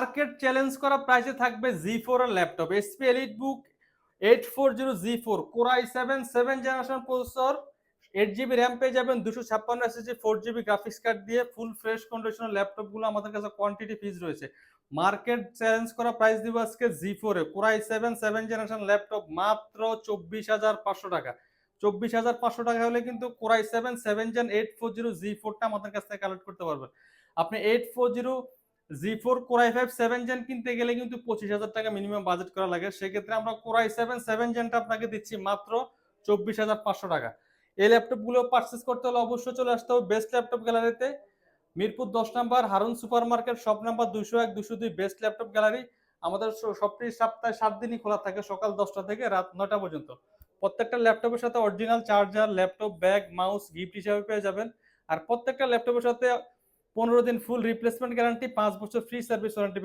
Market challenge করা প্রাইসে থাকবে জি4 এর ল্যাপটপ এইচপি এলিটবুক 840 জি4 core i7 7 generation processor 8 GB RAM পেয়ে যাবেন 256 এসএসডি 4 জিবি গ্রাফিক্স কার্ড দিয়ে ফুল ফ্রেশ কন্ডিশনের ল্যাপটপগুলো আমাদের কাছে কোয়ান্টিটি ফিজ রয়েছে। মার্কেট চ্যালেঞ্জ করা প্রাইস দিব আজকে জি4 এ কোর i7 7 জেনারেশন ল্যাপটপ মাত্র 24,500 টাকা। 24,500 টাকা হলে কিন্তু কোর i7 7 জেন 840 জি4টা আমাদের কাছ থেকে কালেক্ট করতে পারবেন। আপনি 840 জি4 কোর i5 7 জেন কিনতে গেলে কিন্তু 25,000 টাকা মিনিমাম বাজেট করা লাগে। সেক্ষেত্রে আমরা কোর i7 7 জেনটা আপনাকে দিচ্ছি মাত্র 24,500 টাকা। এই ল্যাপটপগুলো পারচেজ করতে হলে অবশ্যই চলে আসতে হবে বেস্ট ল্যাপটপ গ্যালারিতে, Mirpur 10 number Harun super market shop number 201 202 best laptop gallery. আমাদের সবটি সপ্তাহে 7 দিনই খোলা থাকে সকাল 10টা থেকে রাত 9টা পর্যন্ত। প্রত্যেকটা ল্যাপটপের সাথে original charger, laptop bag, mouse gift হিসেবে পেয়ে যাবেন। আর প্রত্যেকটা ল্যাপটপের সাথে 15 দিন ফুল রিপ্লেসমেন্ট গ্যারান্টি, 5 বছর ফ্রি সার্ভিস ওয়ারেন্টি।